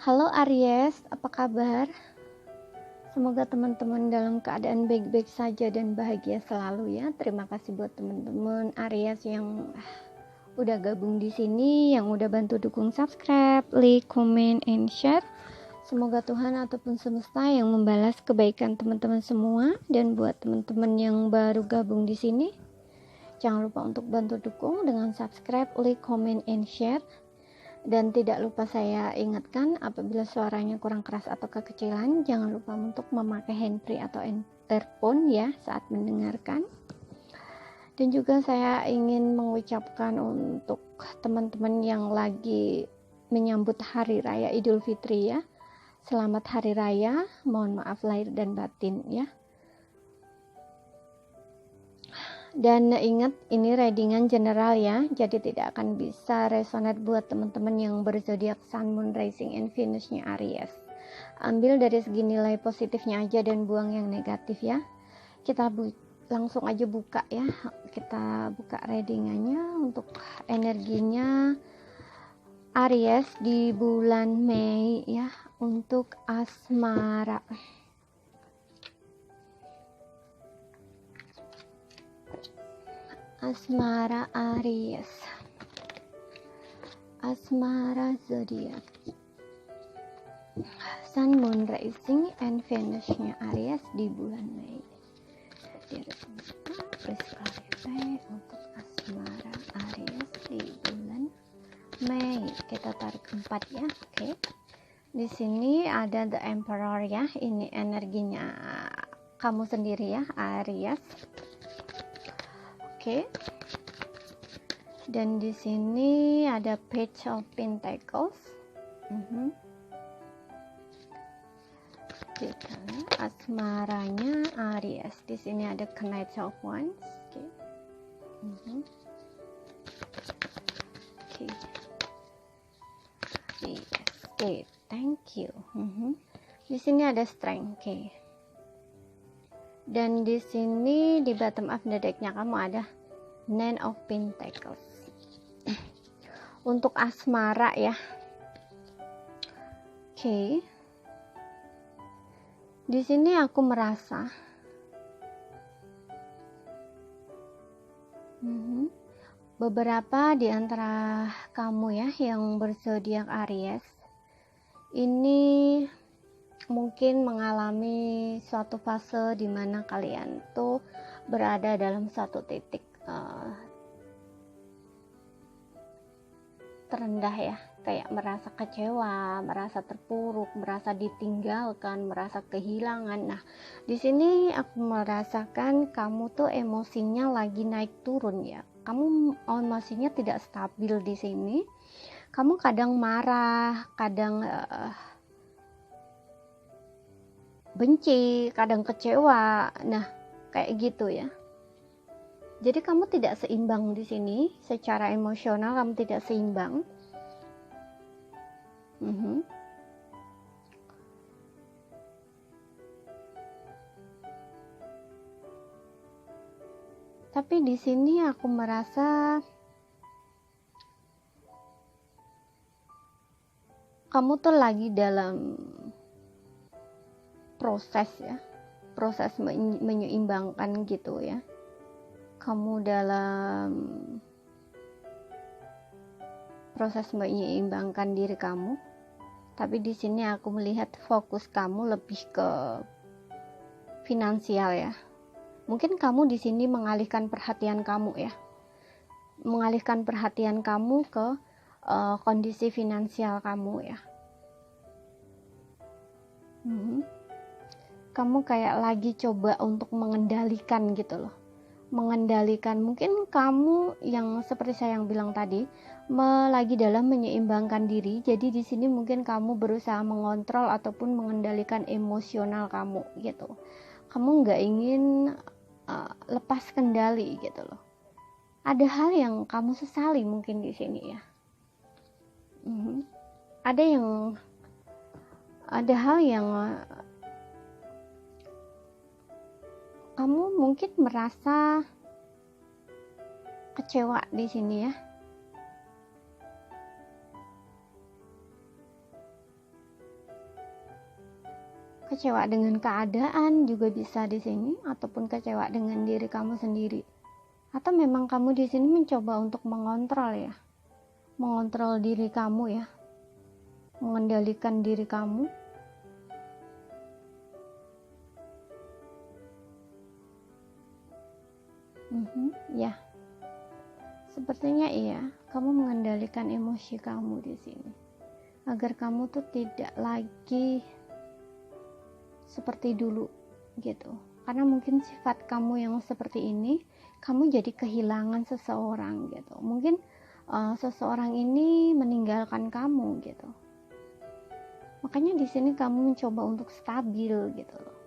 Halo Aries, apa kabar? Semoga teman-teman dalam keadaan baik-baik saja dan bahagia selalu ya. Terima kasih buat teman-teman Aries yang udah gabung di sini, yang udah bantu dukung subscribe, like, comment, and share. Semoga Tuhan ataupun semesta yang membalas kebaikan teman-teman semua. Dan buat teman-teman yang baru gabung di sini, jangan lupa untuk bantu dukung dengan subscribe, like, comment, and share. Dan tidak lupa saya ingatkan, apabila suaranya kurang keras atau kekecilan, jangan lupa untuk memakai handfree atau earphone ya saat mendengarkan. Dan juga saya ingin mengucapkan untuk teman-teman yang lagi menyambut Hari Raya Idul Fitri ya, selamat Hari Raya, mohon maaf lahir dan batin ya. Dan ingat, ini readingan general ya, jadi tidak akan bisa resonate buat teman-teman yang berzodiak Sun, Moon, Rising, and Venus-nya Aries. Ambil dari segi nilai positifnya aja dan buang yang negatif ya. Kita langsung aja buka ya. Kita buka readingannya untuk energinya Aries di bulan Mei ya, untuk asmara. Asmara Aries, asmara zodiak Sun, Moon, Rising, and Venus-nya Aries di bulan Mei. Please clarify untuk asmara Aries di bulan Mei. Kita tarik 4 ya, oke. Di sini ada The Emperor ya, ini energinya kamu sendiri ya, Aries. Oke. Dan di sini ada Page of Pentacles. Kita asmaranya Aries. Di sini ada Knight of Wands. Oke. Oke. Yes. Oke, thank you. Di sini ada Strength. Oke. Dan di sini di bottom of the deck-nya kamu ada Nine of Pentacles. Untuk asmara ya. Oke. Di sini aku merasa beberapa di antara kamu ya yang berzodiak Aries ini mungkin mengalami suatu fase di mana kalian tuh berada dalam satu titik terendah ya, kayak merasa kecewa, merasa terpuruk, merasa ditinggalkan, merasa kehilangan. Nah, di sini aku merasakan kamu tuh emosinya lagi naik turun ya. Kamu emosinya tidak stabil di sini. Kamu kadang marah, kadang benci, kadang kecewa. Nah, kayak gitu ya. Jadi kamu tidak seimbang di sini, secara emosional kamu tidak seimbang. Tapi di sini aku merasa kamu tuh lagi dalam proses ya, proses menyeimbangkan gitu ya. Kamu dalam proses menyeimbangkan diri kamu. Tapi di sini aku melihat fokus kamu lebih ke finansial ya. Mungkin kamu di sini mengalihkan perhatian kamu ya. Mengalihkan perhatian kamu ke kondisi finansial kamu ya. Kamu kayak lagi coba untuk mengendalikan gitu loh. Mengendalikan, mungkin kamu yang seperti saya yang bilang tadi, lagi dalam menyeimbangkan diri. Jadi di sini mungkin kamu berusaha mengontrol ataupun mengendalikan emosional kamu gitu. Kamu nggak ingin lepas kendali gitu loh. Ada hal yang kamu sesali mungkin di sini ya. Ada hal yang kamu mungkin merasa kecewa di sini ya. kecewa dengan keadaan juga bisa di sini, ataupun kecewa dengan diri kamu sendiri. Atau memang kamu di sini mencoba untuk mengontrol ya, mengontrol diri kamu ya, mengendalikan diri kamu. Ya, sepertinya iya, kamu mengendalikan emosi kamu di sini, agar kamu tuh tidak lagi seperti dulu gitu. Karena mungkin sifat kamu yang seperti ini, kamu jadi kehilangan seseorang gitu. Mungkin seseorang ini meninggalkan kamu gitu. Makanya di sini kamu mencoba untuk stabil gitu loh.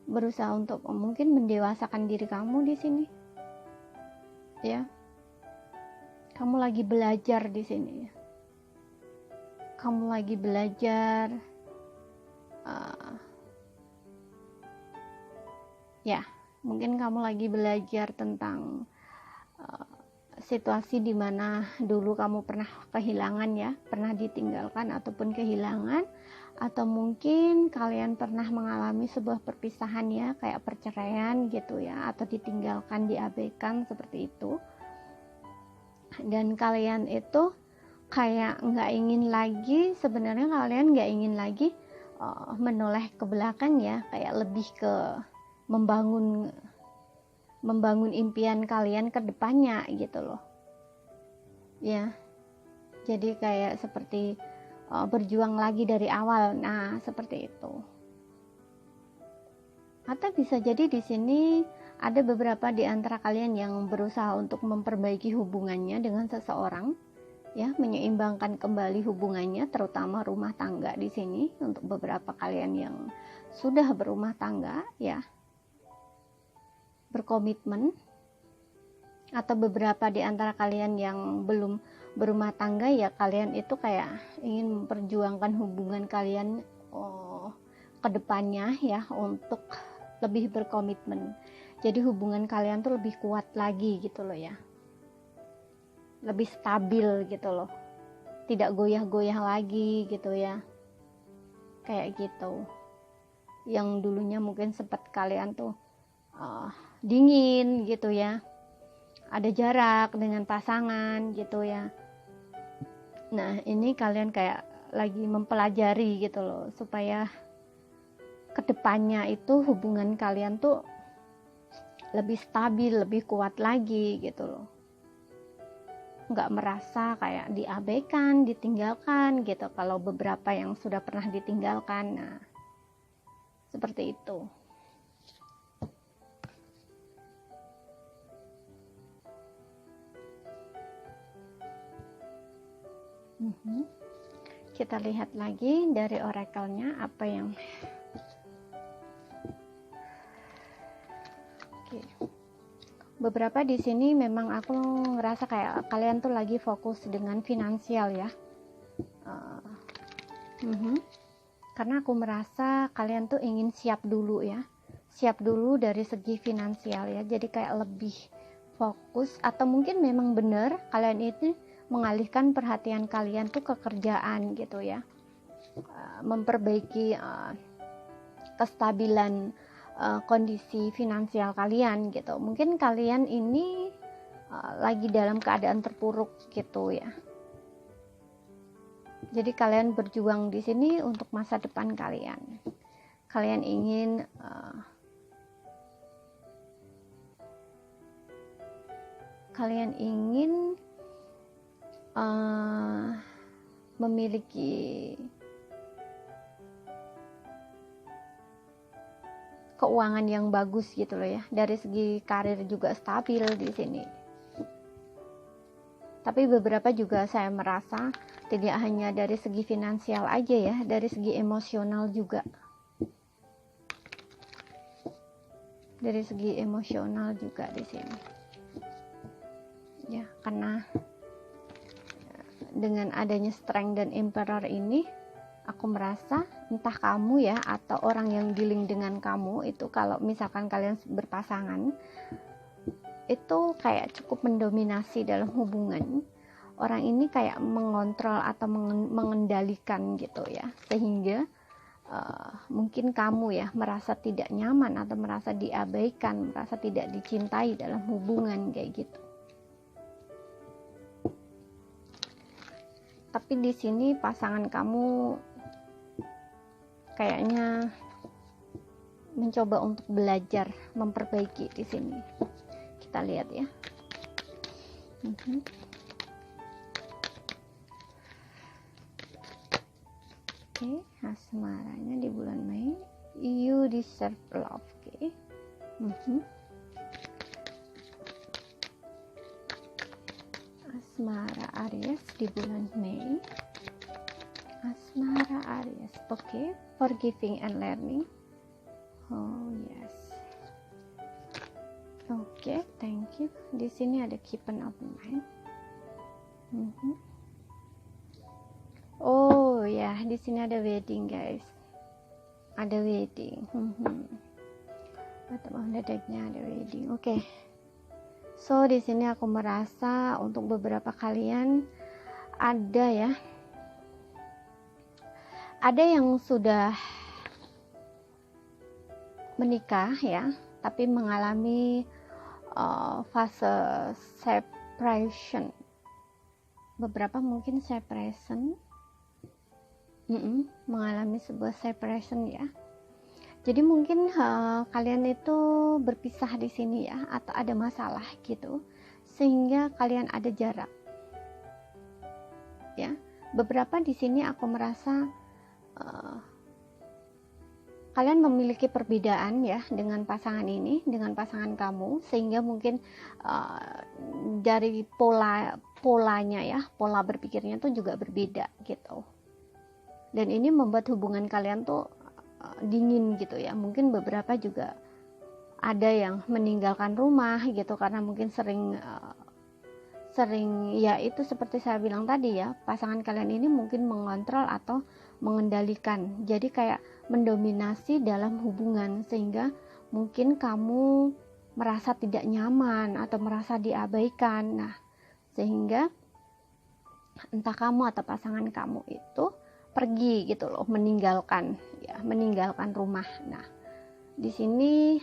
Berusaha untuk mungkin mendewasakan diri kamu di sini. Ya. Kamu lagi belajar di sini. Kamu lagi belajar ya, mungkin kamu lagi belajar tentang situasi di mana dulu kamu pernah kehilangan ya, pernah ditinggalkan ataupun kehilangan, atau mungkin kalian pernah mengalami sebuah perpisahan ya, kayak perceraian gitu ya, atau ditinggalkan, diabaikan seperti itu. Dan kalian itu kayak nggak ingin lagi, sebenarnya kalian nggak ingin lagi menoleh ke belakang ya, kayak lebih ke membangun impian kalian ke depannya gitu loh ya. Jadi kayak seperti berjuang lagi dari awal. Nah, seperti itu. Atau bisa jadi di sini ada beberapa di antara kalian yang berusaha untuk memperbaiki hubungannya dengan seseorang ya, menyeimbangkan kembali hubungannya, terutama rumah tangga di sini untuk beberapa kalian yang sudah berumah tangga ya, berkomitmen. Atau beberapa di antara kalian yang belum berumah tangga ya, kalian itu kayak ingin memperjuangkan hubungan kalian ke depannya ya, untuk lebih berkomitmen. Jadi hubungan kalian tuh lebih kuat lagi gitu loh ya, lebih stabil gitu loh, tidak goyah-goyah lagi gitu ya, kayak gitu. Yang dulunya mungkin sempat kalian tuh dingin gitu ya, ada jarak dengan pasangan gitu ya. Nah, ini kalian kayak lagi mempelajari gitu loh, supaya kedepannya itu hubungan kalian tuh lebih stabil, lebih kuat lagi gitu loh. Nggak merasa kayak diabaikan, ditinggalkan gitu, kalau beberapa yang sudah pernah ditinggalkan. Nah, seperti itu. Kita lihat lagi dari orakelnya apa yang beberapa di sini. Memang aku ngerasa kayak kalian tuh lagi fokus dengan finansial ya. Karena aku merasa kalian tuh ingin siap dulu ya, siap dulu dari segi finansial ya. Jadi kayak lebih fokus, atau mungkin memang benar kalian itu mengalihkan perhatian kalian tuh ke kerjaan gitu ya, memperbaiki kestabilan kondisi finansial kalian gitu. Mungkin kalian ini lagi dalam keadaan terpuruk gitu ya. Jadi kalian berjuang di sini untuk masa depan kalian. Kalian ingin memiliki keuangan yang bagus gitu loh ya. Dari segi karir juga stabil di sini. Tapi beberapa juga saya merasa tidak hanya dari segi finansial aja ya, dari segi emosional juga. Dari segi emosional juga di sini. Ya, karena dengan adanya Strength dan Emperor ini, aku merasa entah kamu ya atau orang yang dealing dengan kamu itu, kalau misalkan kalian berpasangan, itu kayak cukup mendominasi dalam hubungan. Orang ini kayak mengontrol atau mengendalikan gitu ya, sehingga mungkin kamu ya merasa tidak nyaman atau merasa diabaikan, merasa tidak dicintai dalam hubungan kayak gitu. Tapi di sini pasangan kamu kayaknya mencoba untuk belajar memperbaiki di sini. Kita lihat ya. Oke, asmaranya di bulan Mei. You deserve love. Oke. Asmara Aries di bulan Mei. Asmara Aries. Oke, forgiving and learning. Oh yes. Oke, thank you. Di sini ada keep an open mind. Oh ya, di sini ada wedding guys. Ada wedding. Atau mendadaknya ada wedding. Oke. So di sini aku merasa untuk beberapa kalian ada ya. Ada yang sudah menikah ya, tapi mengalami fase separation. Beberapa mungkin separation. Mengalami sebuah separation ya. Jadi mungkin kalian itu berpisah di sini ya, atau ada masalah gitu, sehingga kalian ada jarak. Ya, beberapa di sini aku merasa kalian memiliki perbedaan ya dengan pasangan ini, dengan pasangan kamu, sehingga mungkin dari polanya ya, pola berpikirnya tuh juga berbeda gitu. Dan ini membuat hubungan kalian tuh dingin gitu ya. Mungkin beberapa juga ada yang meninggalkan rumah gitu karena mungkin sering ya itu seperti saya bilang tadi ya, pasangan kalian ini mungkin mengontrol atau mengendalikan, jadi kayak mendominasi dalam hubungan, sehingga mungkin kamu merasa tidak nyaman atau merasa diabaikan. Nah, sehingga entah kamu atau pasangan kamu itu pergi gitu loh, meninggalkan rumah. Nah, di sini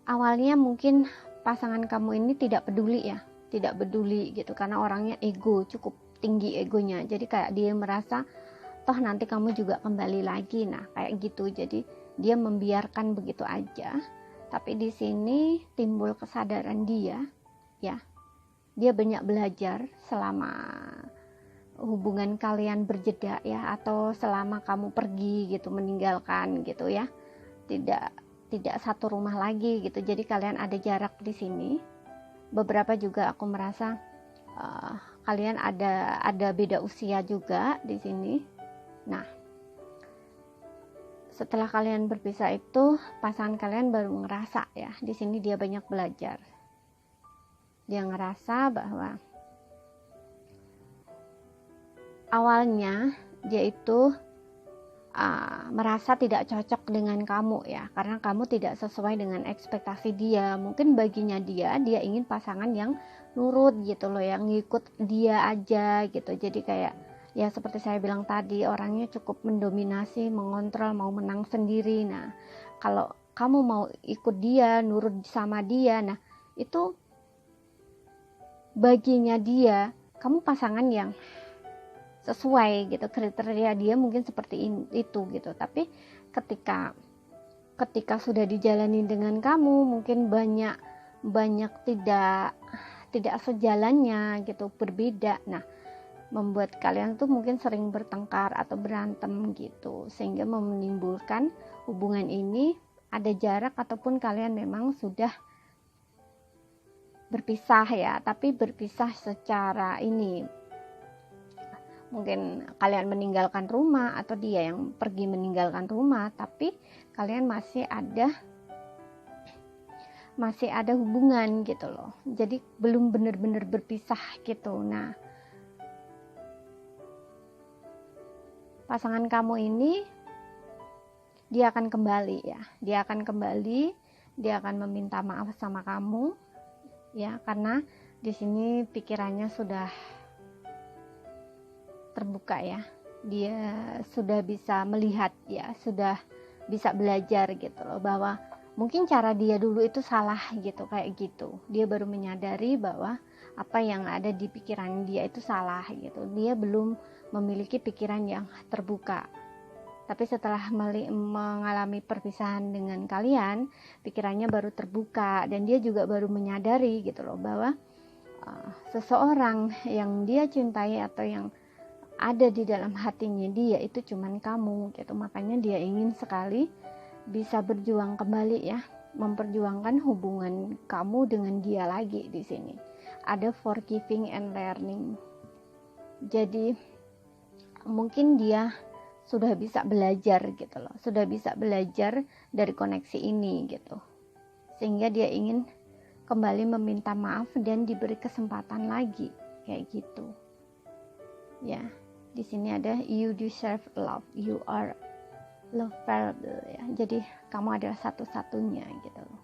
awalnya mungkin pasangan kamu ini tidak peduli gitu, karena orangnya ego, cukup tinggi egonya, jadi kayak dia merasa toh nanti kamu juga kembali lagi, nah kayak gitu, jadi dia membiarkan begitu aja. Tapi di sini timbul kesadaran dia ya, dia banyak belajar selama hubungan kalian berjeda ya, atau selama kamu pergi gitu, meninggalkan gitu ya, tidak satu rumah lagi gitu, jadi kalian ada jarak di sini. Beberapa juga aku merasa kalian ada beda usia juga di sini. Nah, setelah kalian berpisah itu pasangan kalian baru ngerasa ya, di sini dia banyak belajar. Dia ngerasa bahwa awalnya dia itu merasa tidak cocok dengan kamu ya, karena kamu tidak sesuai dengan ekspektasi dia. Mungkin baginya dia ingin pasangan yang nurut gitu loh, yang ngikut dia aja gitu. Jadi kayak ya seperti saya bilang tadi, orangnya cukup mendominasi, mengontrol, mau menang sendiri. Nah, kalau kamu mau ikut dia, nurut sama dia, nah itu baginya dia, kamu pasangan yang sesuai gitu, kriteria dia mungkin seperti itu gitu. Tapi ketika sudah dijalani dengan kamu, mungkin banyak tidak sejalannya gitu, berbeda. Nah, membuat kalian tuh mungkin sering bertengkar atau berantem gitu, sehingga menimbulkan hubungan ini ada jarak, ataupun kalian memang sudah berpisah ya, tapi berpisah secara ini, mungkin kalian meninggalkan rumah atau dia yang pergi meninggalkan rumah, tapi kalian masih ada hubungan gitu loh, jadi belum benar-benar berpisah gitu. Nah, pasangan kamu ini dia akan kembali ya, dia akan meminta maaf sama kamu ya, karena di sini pikirannya sudah terbuka ya, dia sudah bisa melihat ya, sudah bisa belajar gitu loh, bahwa mungkin cara dia dulu itu salah gitu, kayak gitu. Dia baru menyadari bahwa apa yang ada di pikiran dia itu salah gitu. Dia belum memiliki pikiran yang terbuka. Tapi setelah mengalami perpisahan dengan kalian, pikirannya baru terbuka dan dia juga baru menyadari gitu loh, bahwa seseorang yang dia cintai atau yang ada di dalam hatinya dia itu cuman kamu gitu. Makanya dia ingin sekali bisa berjuang kembali ya, memperjuangkan hubungan kamu dengan dia lagi. Di sini ada forgiving and learning. Jadi mungkin dia sudah bisa belajar gitu loh, sudah bisa belajar dari koneksi ini gitu, sehingga dia ingin kembali meminta maaf dan diberi kesempatan lagi, kayak gitu ya. Di sini ada you deserve love, you are lovable ya. Jadi kamu adalah satu-satunya gitu loh.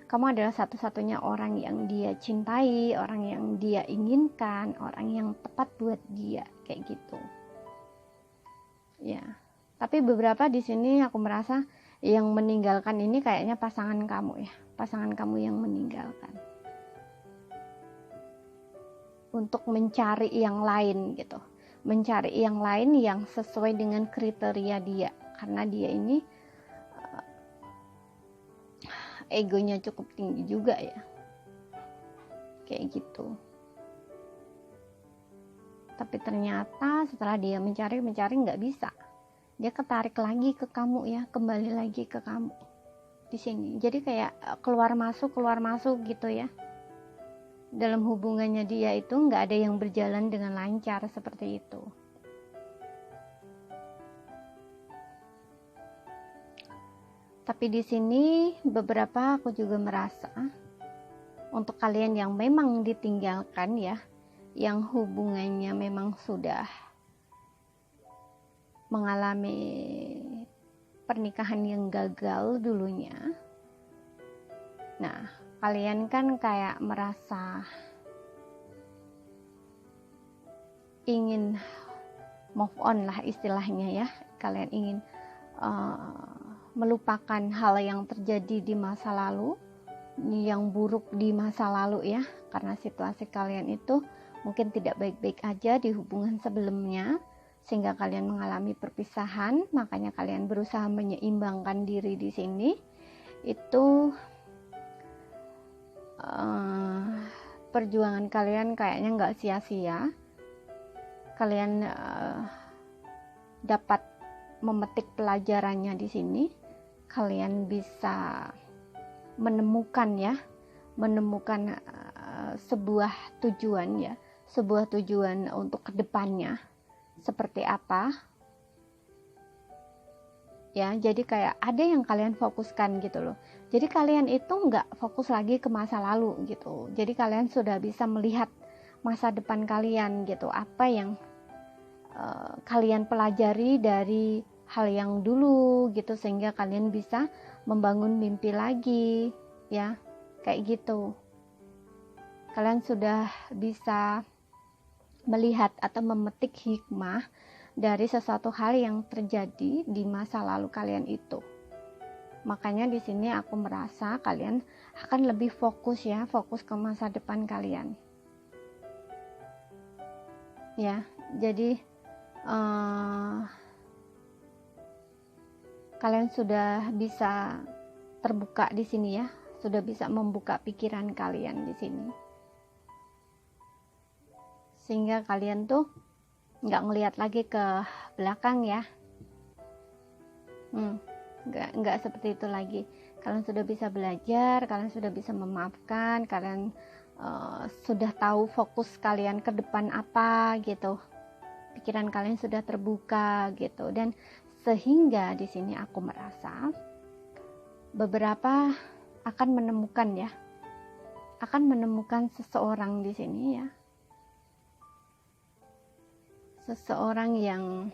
Kamu adalah satu-satunya orang yang dia cintai, orang yang dia inginkan, orang yang tepat buat dia, kayak gitu. Ya, tapi beberapa di sini aku merasa yang meninggalkan ini kayaknya pasangan kamu ya, pasangan kamu yang meninggalkan untuk mencari yang lain gitu, mencari yang lain yang sesuai dengan kriteria dia, karena dia ini egonya cukup tinggi juga ya, kayak gitu. Tapi ternyata setelah dia mencari nggak bisa, dia ketarik lagi ke kamu ya, kembali lagi ke kamu di sini. Jadi kayak keluar masuk gitu ya. Dalam hubungannya dia itu nggak ada yang berjalan dengan lancar seperti itu. Tapi di sini beberapa aku juga merasa untuk kalian yang memang ditinggalkan ya, yang hubungannya memang sudah mengalami pernikahan yang gagal dulunya. Nah, kalian kan kayak merasa ingin move on lah istilahnya ya. Kalian ingin melupakan hal yang terjadi di masa lalu, yang buruk di masa lalu ya, karena situasi kalian itu mungkin tidak baik-baik aja di hubungan sebelumnya, sehingga kalian mengalami perpisahan. Makanya kalian berusaha menyeimbangkan diri di sini. Itu perjuangan kalian kayaknya nggak sia-sia. Kalian dapat memetik pelajarannya di sini. Kalian bisa menemukan sebuah tujuan ya, sebuah tujuan untuk kedepannya seperti apa ya. Jadi kayak ada yang kalian fokuskan gitu loh. Jadi kalian itu nggak fokus lagi ke masa lalu gitu. Jadi kalian sudah bisa melihat masa depan kalian gitu, apa yang kalian pelajari dari hal yang dulu gitu, sehingga kalian bisa membangun mimpi lagi ya, kayak gitu. Kalian sudah bisa melihat atau memetik hikmah dari sesuatu hal yang terjadi di masa lalu kalian itu. Makanya di sini aku merasa kalian akan lebih fokus ya, fokus ke masa depan kalian. Ya, jadi kalian sudah bisa terbuka di sini ya, sudah bisa membuka pikiran kalian di sini, sehingga kalian tuh nggak ngelihat lagi ke belakang ya, nggak seperti itu lagi. Kalian sudah bisa belajar, kalian sudah bisa memaafkan, kalian sudah tahu fokus kalian ke depan apa gitu, pikiran kalian sudah terbuka gitu. Dan sehingga di sini aku merasa beberapa akan menemukan seseorang di sini ya, seseorang yang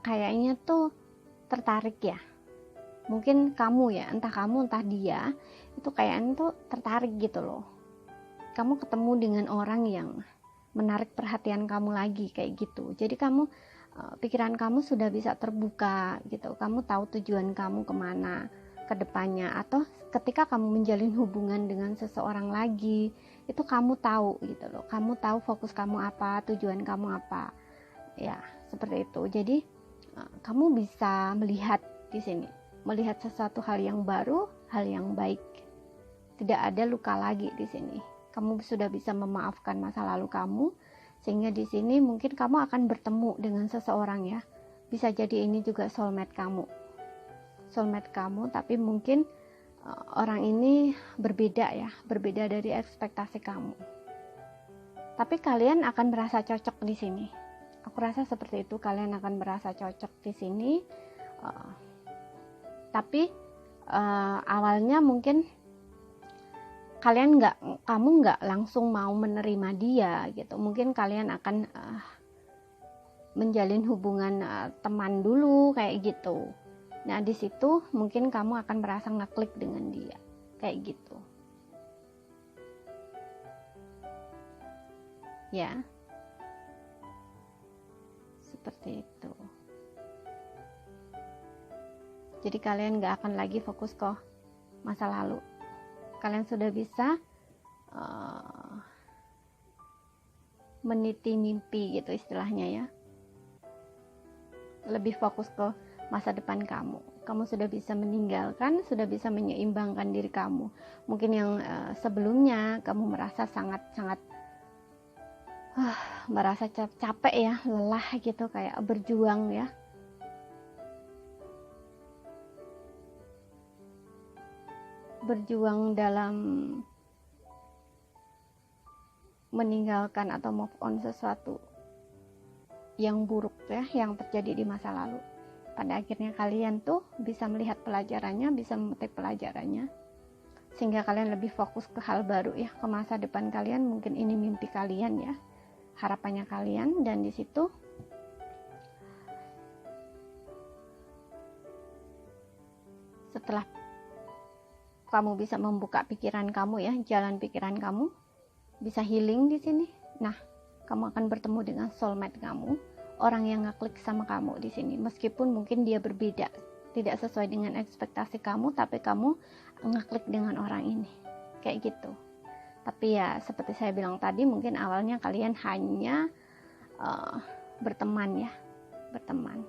kayaknya tuh tertarik ya. Mungkin kamu ya, entah kamu entah dia, itu kayaknya tuh tertarik gitu loh. Kamu ketemu dengan orang yang menarik perhatian kamu lagi kayak gitu. Jadi kamu pikiran kamu sudah bisa terbuka gitu. Kamu tahu tujuan kamu kemana ke depannya, atau ketika kamu menjalin hubungan dengan seseorang lagi, itu kamu tahu gitu loh. Kamu tahu fokus kamu apa, tujuan kamu apa. Ya, seperti itu. Jadi kamu bisa melihat di sini, melihat sesuatu hal yang baru, hal yang baik. Tidak ada luka lagi di sini. Kamu sudah bisa memaafkan masa lalu kamu, sehingga di sini mungkin kamu akan bertemu dengan seseorang ya. Bisa jadi ini juga soulmate kamu. Soulmate kamu, tapi mungkin orang ini berbeda ya, berbeda dari ekspektasi kamu. Tapi kalian akan merasa cocok di sini. Aku rasa seperti itu, kalian akan merasa cocok di sini. Tapi awalnya mungkin kamu nggak langsung mau menerima dia gitu. Mungkin kalian akan menjalin hubungan teman dulu kayak gitu. Nah di situ mungkin kamu akan merasa ngeklik dengan dia kayak gitu. Ya, seperti itu. Jadi kalian nggak akan lagi fokus ke masa lalu. Kalian sudah bisa meniti mimpi gitu istilahnya ya. Lebih fokus ke masa depan kamu. Kamu sudah bisa meninggalkan, sudah bisa menyeimbangkan diri kamu. Mungkin yang sebelumnya kamu merasa sangat-sangat merasa capek ya, lelah gitu, kayak berjuang ya. Berjuang dalam meninggalkan atau move on sesuatu yang buruk ya, yang terjadi di masa lalu. Pada akhirnya kalian tuh bisa melihat pelajarannya, bisa memetik pelajarannya, sehingga kalian lebih fokus ke hal baru ya, ke masa depan kalian. Mungkin ini mimpi kalian ya, harapannya kalian. Dan di situ setelah kamu bisa membuka pikiran kamu ya, jalan pikiran kamu bisa healing di sini. Nah, kamu akan bertemu dengan soulmate kamu, orang yang ngeklik sama kamu di sini. Meskipun mungkin dia berbeda, tidak sesuai dengan ekspektasi kamu, tapi kamu ngeklik dengan orang ini, kayak gitu. Tapi ya seperti saya bilang tadi, mungkin awalnya kalian hanya berteman ya, berteman.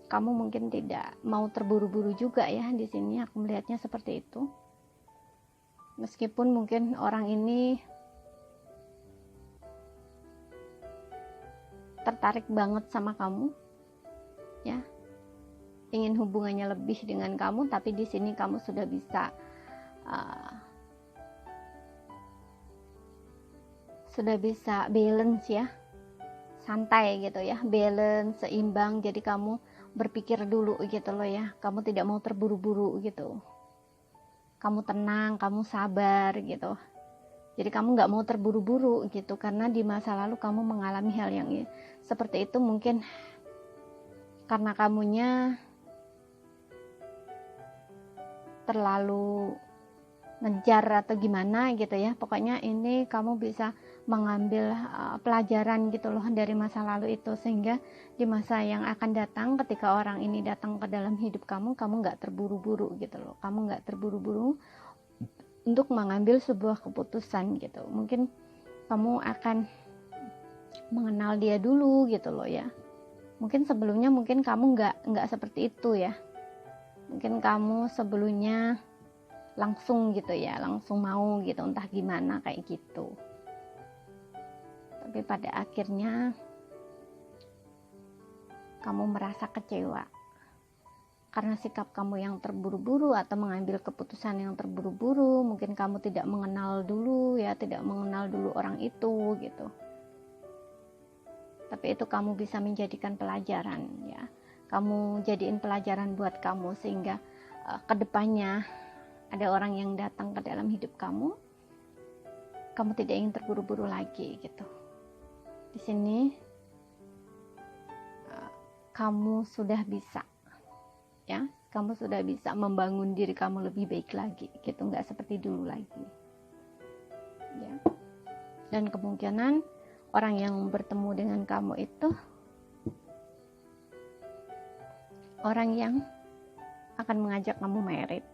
Kamu mungkin tidak mau terburu-buru juga ya di sini. Aku melihatnya seperti itu. Meskipun mungkin orang ini tertarik banget sama kamu, ya, ingin hubungannya lebih dengan kamu, tapi di sini kamu sudah bisa balance ya, santai gitu ya, balance, seimbang. Jadi kamu berpikir dulu gitu loh ya, kamu tidak mau terburu-buru gitu, kamu tenang, kamu sabar gitu. Jadi kamu nggak mau terburu-buru gitu, karena di masa lalu kamu mengalami hal yang seperti itu. Mungkin karena kamunya terlalu ngejar atau gimana gitu ya. Pokoknya ini kamu bisa mengambil pelajaran gitu loh dari masa lalu itu, sehingga di masa yang akan datang, ketika orang ini datang ke dalam hidup kamu nggak terburu-buru gitu loh. Kamu nggak terburu-buru untuk mengambil sebuah keputusan gitu. Mungkin kamu akan mengenal dia dulu gitu loh ya. Mungkin sebelumnya mungkin kamu nggak seperti itu ya. Mungkin kamu sebelumnya langsung gitu ya, langsung mau gitu, entah gimana kayak gitu. Tapi pada akhirnya kamu merasa kecewa karena sikap kamu yang terburu-buru atau mengambil keputusan yang terburu-buru. Mungkin kamu tidak mengenal dulu ya, tidak mengenal dulu orang itu gitu. Tapi itu kamu bisa menjadikan pelajaran ya. Kamu jadiin pelajaran buat kamu, sehingga kedepannya ada orang yang datang ke dalam hidup kamu, kamu tidak ingin terburu-buru lagi gitu. Di sini kamu sudah bisa, ya, kamu sudah bisa membangun diri kamu lebih baik lagi, gitu, nggak seperti dulu lagi, ya. Dan kemungkinan orang yang bertemu dengan kamu itu orang yang akan mengajak kamu merit,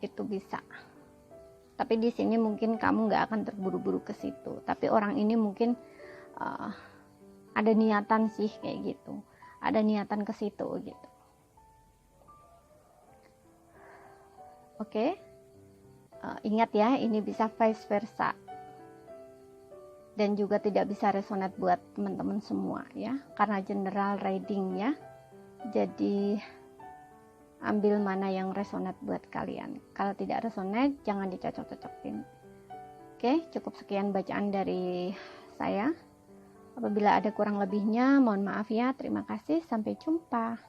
itu bisa. Tapi di sini mungkin kamu nggak akan terburu-buru ke situ. Tapi orang ini mungkin ada niatan sih kayak gitu, ada niatan ke situ gitu. Oke, ingat ya, ini bisa vice versa dan juga tidak bisa resonate buat teman-teman semua ya, karena general reading ya. Jadi ambil mana yang resonate buat kalian. Kalau tidak resonate, jangan dicocok-cocokin. Oke, cukup sekian bacaan dari saya. Apabila ada kurang lebihnya, mohon maaf ya. Terima kasih, sampai jumpa.